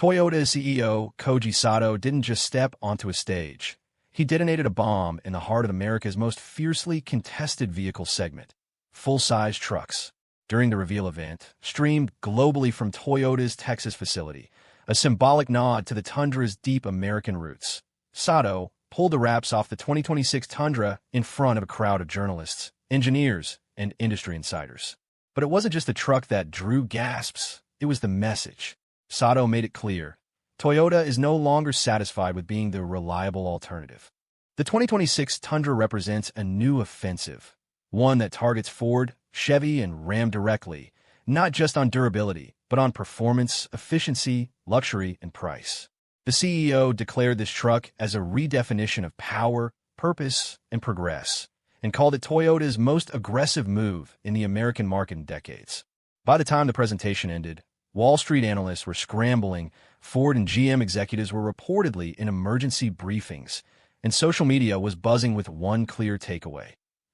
Toyota's CEO Koji Sato didn't just step onto a stage. He detonated a bomb in the heart of America's most fiercely contested vehicle segment, full-size trucks. During the reveal event, streamed globally from Toyota's Texas facility, a symbolic nod to the Tundra's deep American roots. Sato pulled the wraps off the 2026 Tundra in front of a crowd of journalists, engineers, and industry insiders. But it wasn't just the truck that drew gasps, it was the message. Sato made it clear, Toyota is no longer satisfied with being the reliable alternative. The 2026 Tundra represents a new offensive, one that targets Ford, Chevy, and Ram directly, not just on durability, but on performance, efficiency, luxury, and price. The CEO declared this truck as a redefinition of power, purpose, and progress, and called it Toyota's most aggressive move in the American market in decades. By the time the presentation ended, Wall Street analysts were scrambling, Ford and GM executives were reportedly in emergency briefings, and social media was buzzing with one clear takeaway.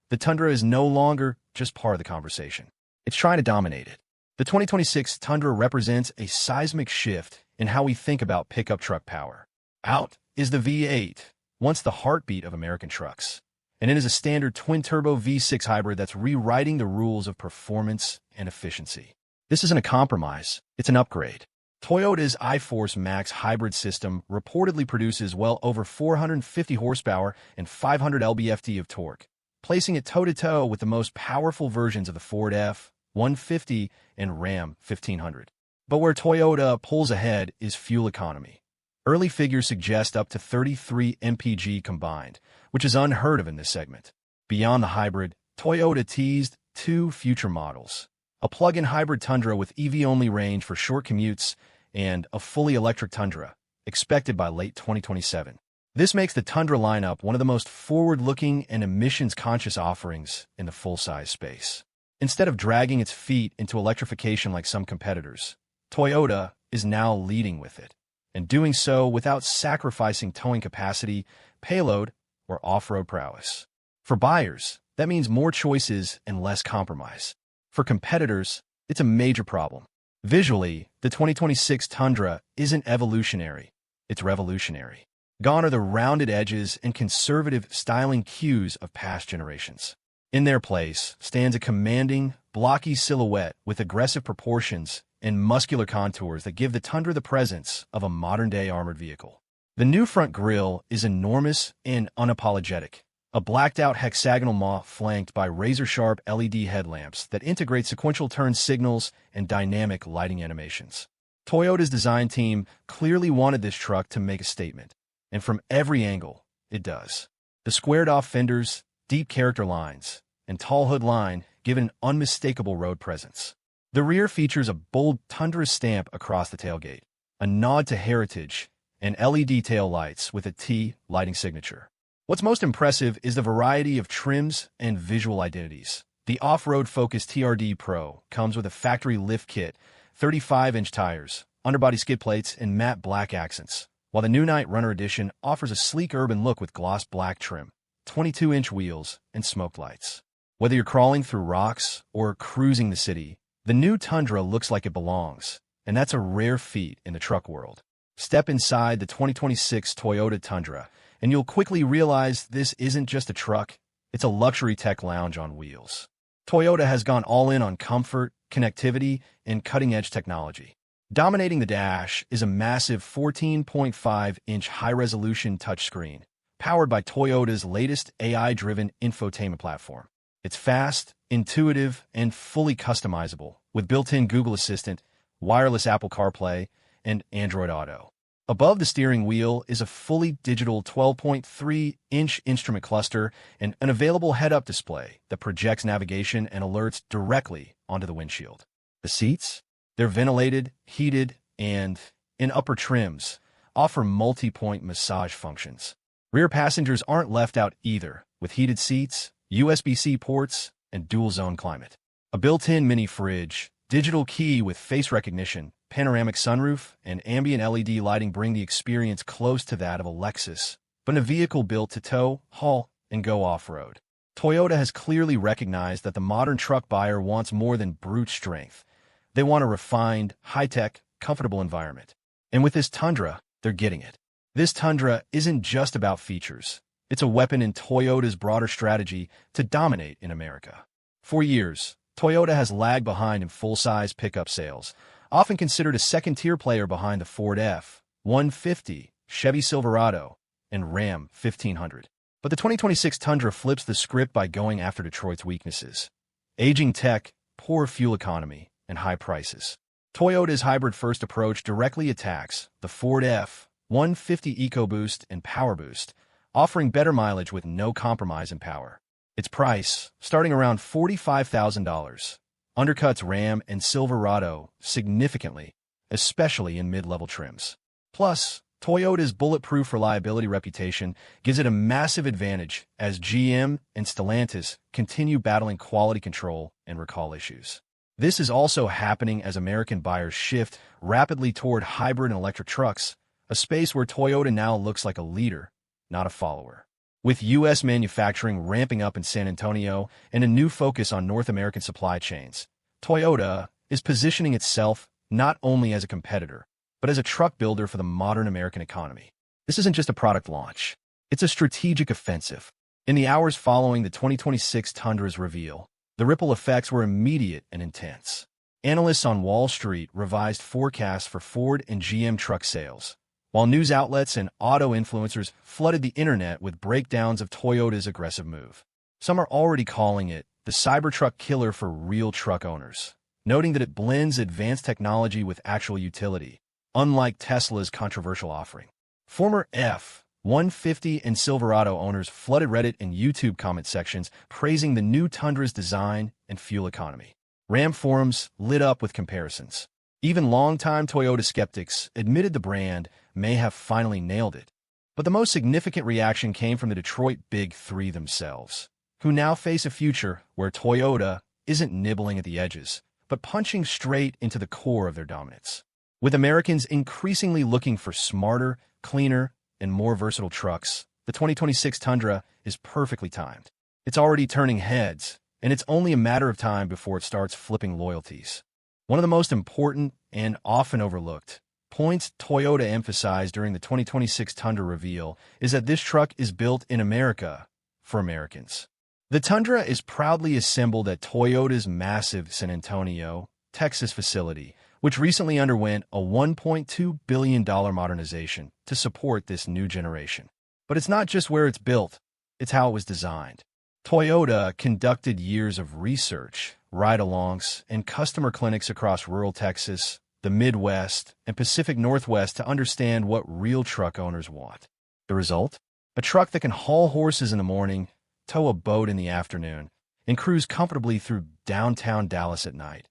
The Tundra is no longer just part of the conversation. It's trying to dominate it. The 2026 Tundra represents a seismic shift in how we think about pickup truck power. Out is the V8, once the heartbeat of American trucks, and it is a standard twin-turbo V6 hybrid that's rewriting the rules of performance and efficiency. This isn't a compromise, it's an upgrade. Toyota's iForce Max hybrid system reportedly produces well over 450 horsepower and 500 lb-ft of torque, placing it toe-to-toe with the most powerful versions of the Ford F-150 and Ram 1500. But where Toyota pulls ahead is fuel economy. Early figures suggest up to 33 mpg combined, which is unheard of in this segment. Beyond the hybrid, Toyota teased two future models: a plug-in hybrid Tundra with EV-only range for short commutes, and a fully electric Tundra, expected by late 2027. This makes the Tundra lineup one of the most forward-looking and emissions-conscious offerings in the full-size space. Instead of dragging its feet into electrification like some competitors, Toyota is now leading with it, and doing so without sacrificing towing capacity, payload, or off-road prowess. For buyers, that means more choices and less compromise. For competitors, it's a major problem. Visually, the 2026 Tundra isn't evolutionary, it's revolutionary. Gone are the rounded edges and conservative styling cues of past generations. In their place stands a commanding, blocky silhouette with aggressive proportions and muscular contours that give the Tundra the presence of a modern-day armored vehicle. The new front grille is enormous and unapologetic, a blacked-out hexagonal maw flanked by razor-sharp LED headlamps that integrate sequential turn signals and dynamic lighting animations. Toyota's design team clearly wanted this truck to make a statement, and from every angle, it does. The squared-off fenders, deep character lines, and tall hood line give it an unmistakable road presence. The rear features a bold Tundra stamp across the tailgate, a nod to heritage, and LED tail lights with a T lighting signature. What's most impressive is the variety of trims and visual identities. The off-road focused TRD Pro comes with a factory lift kit, 35-inch tires, underbody skid plates, and matte black accents, while the new Night Runner Edition offers a sleek urban look with gloss black trim, 22-inch wheels, and smoked lights. Whether you're crawling through rocks or cruising the city, the new Tundra looks like it belongs, and that's a rare feat in the truck world. Step inside the 2026 Toyota Tundra, and you'll quickly realize this isn't just a truck, it's a luxury tech lounge on wheels. Toyota has gone all in on comfort, connectivity, and cutting-edge technology. Dominating the dash is a massive 14.5-inch high-resolution touchscreen, powered by Toyota's latest AI-driven infotainment platform. It's fast, intuitive, and fully customizable, with built-in Google Assistant, wireless Apple CarPlay, and Android Auto. Above the steering wheel is a fully digital 12.3-inch instrument cluster and an available head-up display that projects navigation and alerts directly onto the windshield. The seats? They're ventilated, heated, and, in upper trims, offer multi-point massage functions. Rear passengers aren't left out either, with heated seats, USB-C ports, and dual-zone climate. A built-in mini fridge, digital key with face recognition, panoramic sunroof, and ambient LED lighting bring the experience close to that of a Lexus, but in a vehicle built to tow, haul, and go off-road. Toyota has clearly recognized that the modern truck buyer wants more than brute strength. They want a refined, high-tech, comfortable environment. And with this Tundra, they're getting it. This Tundra isn't just about features. It's a weapon in Toyota's broader strategy to dominate in America. For years, Toyota has lagged behind in full-size pickup sales, often considered a second-tier player behind the Ford F-150, Chevy Silverado, and Ram 1500. But the 2026 Tundra flips the script by going after Detroit's weaknesses: aging tech, poor fuel economy, and high prices. Toyota's hybrid-first approach directly attacks the Ford F-150 EcoBoost and PowerBoost, offering better mileage with no compromise in power. Its price, starting around $45,000, undercuts Ram and Silverado significantly, especially in mid-level trims. Plus, Toyota's bulletproof reliability reputation gives it a massive advantage as GM and Stellantis continue battling quality control and recall issues. This is also happening as American buyers shift rapidly toward hybrid and electric trucks, a space where Toyota now looks like a leader, not a follower. With U.S. manufacturing ramping up in San Antonio and a new focus on North American supply chains, Toyota is positioning itself not only as a competitor, but as a truck builder for the modern American economy. This isn't just a product launch. It's a strategic offensive. In the hours following the 2026 Tundra's reveal, the ripple effects were immediate and intense. Analysts on Wall Street revised forecasts for Ford and GM truck sales, while news outlets and auto influencers flooded the internet with breakdowns of Toyota's aggressive move. Some are already calling it the Cybertruck killer for real truck owners, noting that it blends advanced technology with actual utility, unlike Tesla's controversial offering. Former F-150 and Silverado owners flooded Reddit and YouTube comment sections praising the new Tundra's design and fuel economy. Ram forums lit up with comparisons. Even longtime Toyota skeptics admitted the brand may have finally nailed it. But the most significant reaction came from the Detroit Big Three themselves, who now face a future where Toyota isn't nibbling at the edges, but punching straight into the core of their dominance. With Americans increasingly looking for smarter, cleaner, and more versatile trucks, the 2026 Tundra is perfectly timed. It's already turning heads, and it's only a matter of time before it starts flipping loyalties. One of the most important and often overlooked points Toyota emphasized during the 2026 Tundra reveal is that this truck is built in America for Americans. The Tundra is proudly assembled at Toyota's massive San Antonio, Texas facility, which recently underwent a $1.2 billion modernization to support this new generation. But it's not just where it's built, it's how it was designed. Toyota conducted years of research, ride-alongs, and customer clinics across rural Texas, the Midwest, and Pacific Northwest to understand what real truck owners want. The result? A truck that can haul horses in the morning, tow a boat in the afternoon, and cruise comfortably through downtown Dallas at night,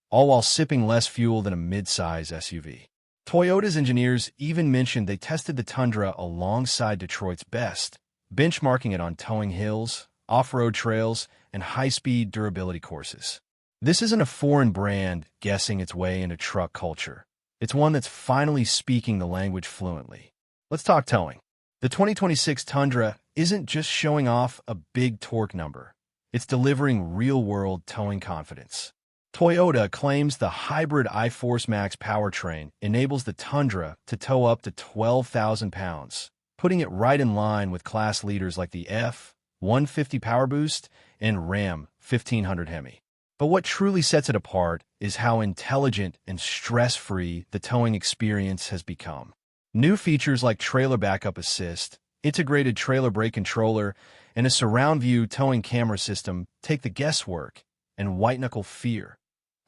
all while sipping less fuel than a mid-size SUV. Toyota's engineers even mentioned they tested the Tundra alongside Detroit's best, benchmarking it on towing hills, off-road trails, and high-speed durability courses. This isn't a foreign brand guessing its way into truck culture. It's one that's finally speaking the language fluently. Let's talk towing. The 2026 Tundra isn't just showing off a big torque number. It's delivering real-world towing confidence. Toyota claims the hybrid iForce Max powertrain enables the Tundra to tow up to 12,000 pounds, putting it right in line with class leaders like the F-150 PowerBoost and Ram 1500 Hemi. But what truly sets it apart is how intelligent and stress-free the towing experience has become. New features like trailer backup assist, integrated trailer brake controller, and a surround view towing camera system take the guesswork and white-knuckle fear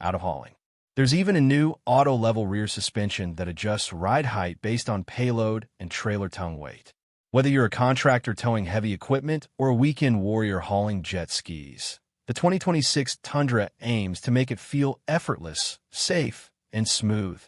out of hauling. There's even a new auto-level rear suspension that adjusts ride height based on payload and trailer tongue weight. Whether you're a contractor towing heavy equipment or a weekend warrior hauling jet skis, the 2026 Tundra aims to make it feel effortless, safe, and smooth.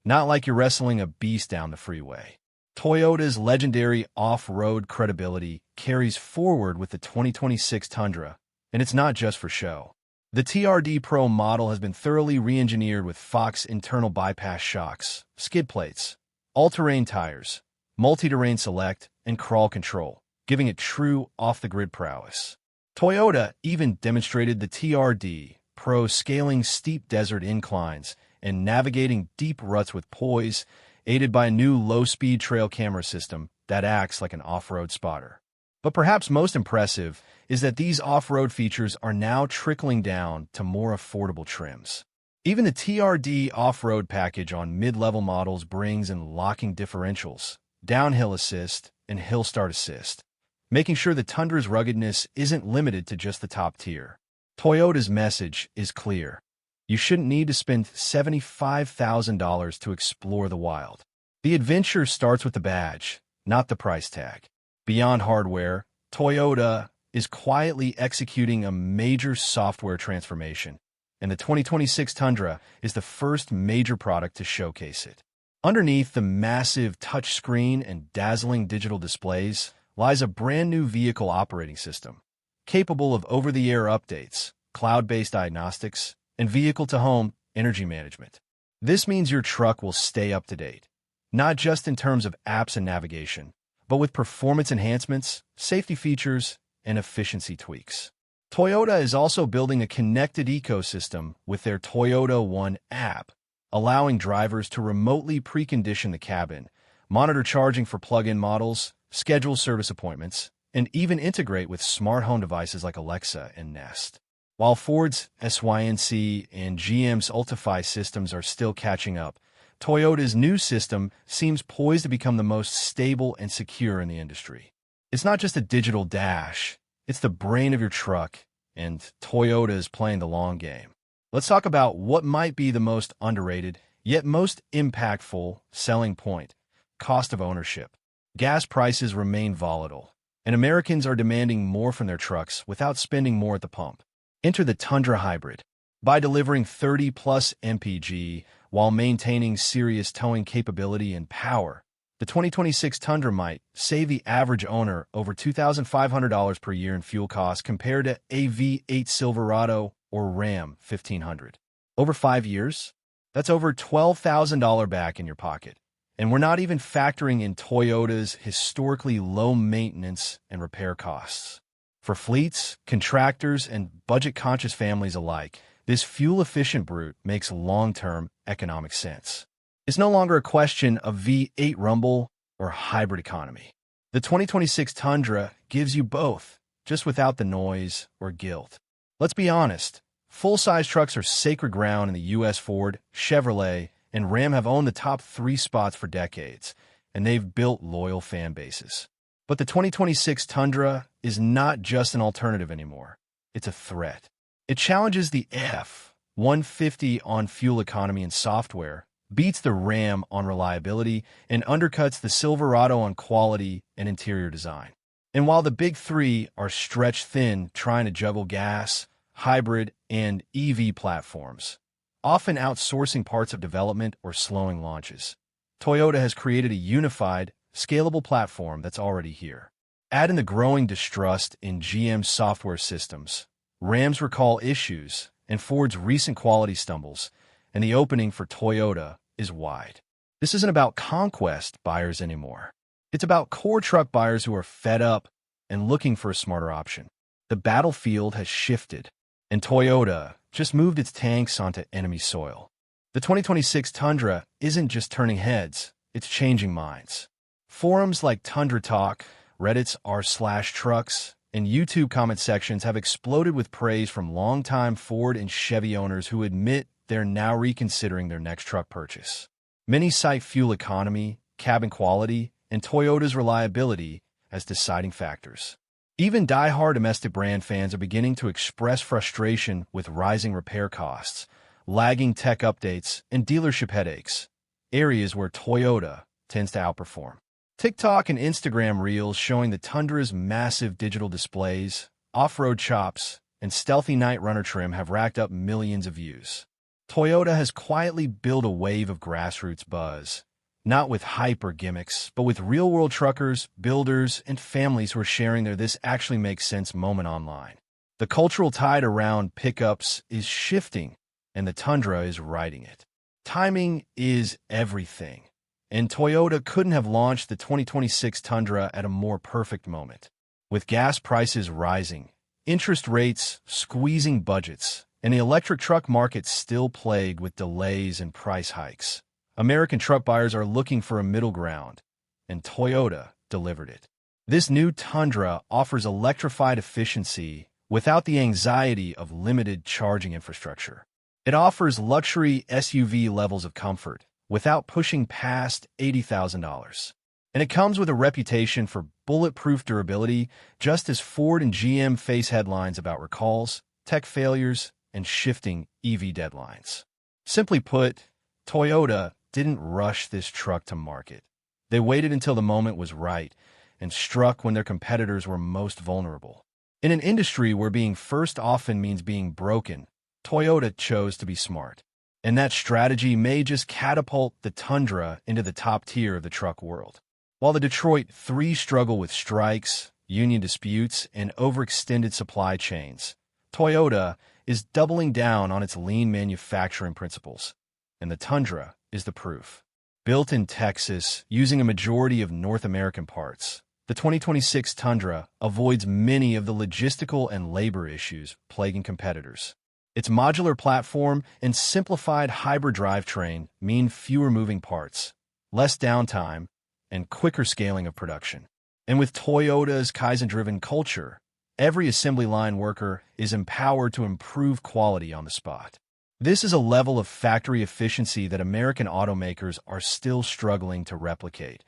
Not like you're wrestling a beast down the freeway. Toyota's legendary off-road credibility carries forward with the 2026 Tundra, and it's not just for show. The TRD Pro model has been thoroughly re-engineered with Fox internal bypass shocks, skid plates, all-terrain tires, multi-terrain select, and crawl control, giving it true off-the-grid prowess. Toyota even demonstrated the TRD Pro scaling steep desert inclines and navigating deep ruts with poise, aided by a new low-speed trail camera system that acts like an off-road spotter. But perhaps most impressive is that these off-road features are now trickling down to more affordable trims. Even the TRD off-road package on mid-level models brings in locking differentials, downhill assist, and hill start assist, making sure the Tundra's ruggedness isn't limited to just the top tier. Toyota's message is clear. You shouldn't need to spend $75,000 to explore the wild. The adventure starts with the badge, not the price tag. Beyond hardware, Toyota is quietly executing a major software transformation, and the 2026 Tundra is the first major product to showcase it. Underneath the massive touchscreen and dazzling digital displays lies a brand-new vehicle operating system, capable of over-the-air updates, cloud-based diagnostics, and vehicle-to-home energy management. This means your truck will stay up to date, not just in terms of apps and navigation, but with performance enhancements, safety features, and efficiency tweaks. Toyota is also building a connected ecosystem with their Toyota One app, allowing drivers to remotely precondition the cabin, monitor charging for plug-in models, schedule service appointments, and even integrate with smart home devices like Alexa and Nest. While Ford's SYNC and GM's Ultifi systems are still catching up, Toyota's new system seems poised to become the most stable and secure in the industry. It's not just a digital dash, it's the brain of your truck, and Toyota is playing the long game. Let's talk about what might be the most underrated, yet most impactful selling point: cost of ownership. Gas prices remain volatile, and Americans are demanding more from their trucks without spending more at the pump. Enter the Tundra Hybrid. By delivering 30-plus mpg while maintaining serious towing capability and power, the 2026 Tundra might save the average owner over $2,500 per year in fuel costs compared to a V8 Silverado or Ram 1500. Over 5 years, that's over $12,000 back in your pocket. And we're not even factoring in Toyota's historically low maintenance and repair costs. For fleets, contractors, and budget-conscious families alike, this fuel-efficient brute makes long-term economic sense. It's no longer a question of V8 rumble or hybrid economy. The 2026 Tundra gives you both, just without the noise or guilt. Let's be honest, full-size trucks are sacred ground in the U.S. Ford, Chevrolet, and Ram have owned the top 3 spots for decades, and they've built loyal fan bases. But the 2026 Tundra is not just an alternative anymore. It's a threat. It challenges the F-150 on fuel economy and software, beats the Ram on reliability, and undercuts the Silverado on quality and interior design. And while the big 3 are stretched thin trying to juggle gas, hybrid, and EV platforms, often outsourcing parts of development or slowing launches, Toyota has created a unified, scalable platform that's already here. Add in the growing distrust in GM's software systems, Ram's recall issues, and Ford's recent quality stumbles, and the opening for Toyota is wide. This isn't about conquest buyers anymore. It's about core truck buyers who are fed up and looking for a smarter option. The battlefield has shifted, and Toyota just moved its tanks onto enemy soil. The 2026 Tundra isn't just turning heads, it's changing minds. Forums like Tundra Talk, Reddit's r/trucks, and YouTube comment sections have exploded with praise from longtime Ford and Chevy owners who admit they're now reconsidering their next truck purchase. Many cite fuel economy, cabin quality, and Toyota's reliability as deciding factors. Even die-hard domestic brand fans are beginning to express frustration with rising repair costs, lagging tech updates, and dealership headaches, areas where Toyota tends to outperform. TikTok and Instagram Reels showing the Tundra's massive digital displays, off-road chops, and stealthy night runner trim have racked up millions of views. Toyota has quietly built a wave of grassroots buzz, not with hype or gimmicks, but with real-world truckers, builders, and families who are sharing their "this actually makes sense" moment online. The cultural tide around pickups is shifting, and the Tundra is riding it. Timing is everything, and Toyota couldn't have launched the 2026 Tundra at a more perfect moment. With gas prices rising, interest rates squeezing budgets, and the electric truck market still plagued with delays and price hikes, American truck buyers are looking for a middle ground, and Toyota delivered it. This new Tundra offers electrified efficiency without the anxiety of limited charging infrastructure. It offers luxury SUV levels of comfort without pushing past $80,000. And it comes with a reputation for bulletproof durability, just as Ford and GM face headlines about recalls, tech failures, and shifting EV deadlines. Simply put, Toyota didn't rush this truck to market. They waited until the moment was right and struck when their competitors were most vulnerable. In an industry where being first often means being broken, Toyota chose to be smart. And that strategy may just catapult the Tundra into the top tier of the truck world. While the Detroit 3 struggle with strikes, union disputes, and overextended supply chains, Toyota is doubling down on its lean manufacturing principles, and the Tundra is the proof. Built in Texas, using a majority of North American parts, the 2026 Tundra avoids many of the logistical and labor issues plaguing competitors. Its modular platform and simplified hybrid drivetrain mean fewer moving parts, less downtime, and quicker scaling of production. And with Toyota's Kaizen-driven culture, every assembly line worker is empowered to improve quality on the spot. This is a level of factory efficiency that American automakers are still struggling to replicate,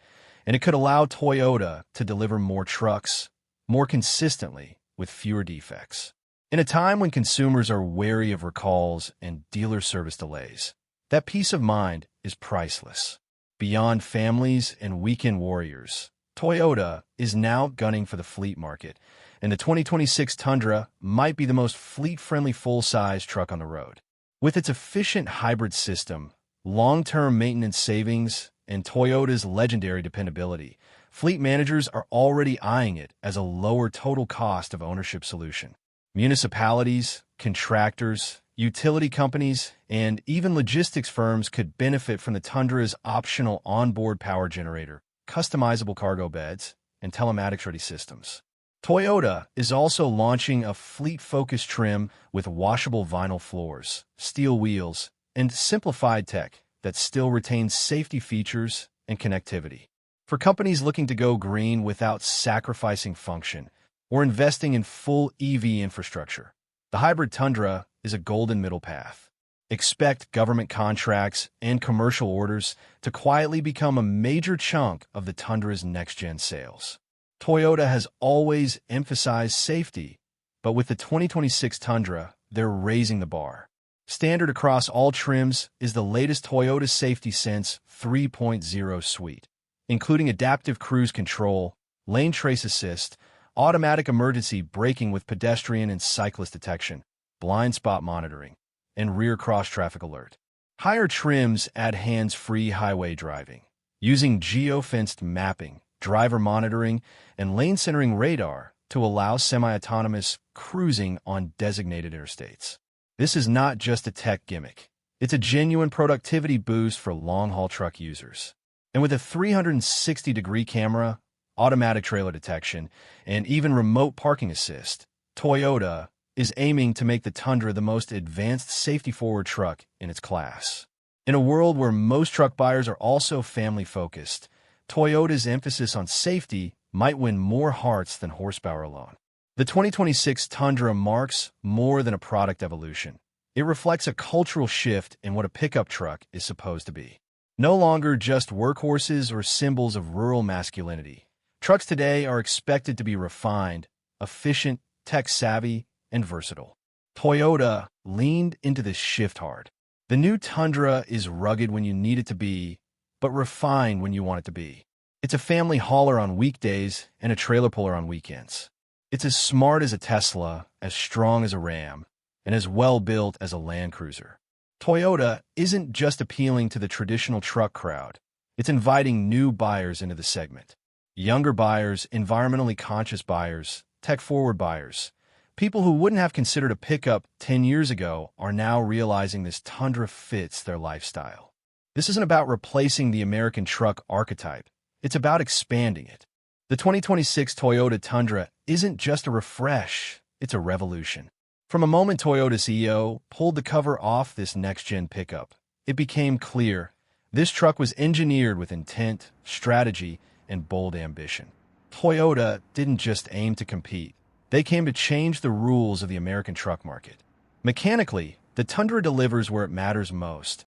and it could allow Toyota to deliver more trucks, more consistently, with fewer defects. In a time when consumers are wary of recalls and dealer service delays, that peace of mind is priceless. Beyond families and weekend warriors, Toyota is now gunning for the fleet market, and the 2026 Tundra might be the most fleet-friendly full-size truck on the road. With its efficient hybrid system, long-term maintenance savings, and Toyota's legendary dependability, fleet managers are already eyeing it as a lower total cost of ownership solution. Municipalities, contractors, utility companies, and even logistics firms could benefit from the Tundra's optional onboard power generator, customizable cargo beds, and telematics-ready systems. Toyota is also launching a fleet-focused trim with washable vinyl floors, steel wheels, and simplified tech that still retains safety features and connectivity. For companies looking to go green without sacrificing function or investing in full EV infrastructure, the hybrid Tundra is a golden middle path. Expect government contracts and commercial orders to quietly become a major chunk of the Tundra's next-gen sales. Toyota has always emphasized safety, but with the 2026 Tundra, they're raising the bar. Standard across all trims is the latest Toyota Safety Sense 3.0 suite, including adaptive cruise control, lane trace assist, automatic emergency braking with pedestrian and cyclist detection, blind spot monitoring, and rear cross-traffic alert. Higher trims add hands-free highway driving, using geo-fenced mapping, driver monitoring, and lane-centering radar to allow semi-autonomous cruising on designated interstates. This is not just a tech gimmick. It's a genuine productivity boost for long-haul truck users. And with a 360-degree camera, automatic trailer detection, and even remote parking assist, Toyota is aiming to make the Tundra the most advanced safety-forward truck in its class. In a world where most truck buyers are also family-focused, Toyota's emphasis on safety might win more hearts than horsepower alone. The 2026 Tundra marks more than a product evolution. It reflects a cultural shift in what a pickup truck is supposed to be. No longer just workhorses or symbols of rural masculinity, trucks today are expected to be refined, efficient, tech-savvy, and versatile. Toyota leaned into this shift hard. The new Tundra is rugged when you need it to be, but refined when you want it to be. It's a family hauler on weekdays and a trailer puller on weekends. It's as smart as a Tesla, as strong as a Ram, and as well-built as a Land Cruiser. Toyota isn't just appealing to the traditional truck crowd. It's inviting new buyers into the segment. Younger buyers, environmentally conscious buyers, tech-forward buyers, people who wouldn't have considered a pickup 10 years ago are now realizing this Tundra fits their lifestyle. This isn't about replacing the American truck archetype. It's about expanding it. The 2026 Toyota Tundra isn't just a refresh, it's a revolution. From a moment Toyota CEO pulled the cover off this next-gen pickup, it became clear This truck was engineered with intent, strategy, and bold ambition. Toyota didn't just aim to compete. They came to change the rules of the American truck market. Mechanically, the Tundra delivers where it matters most.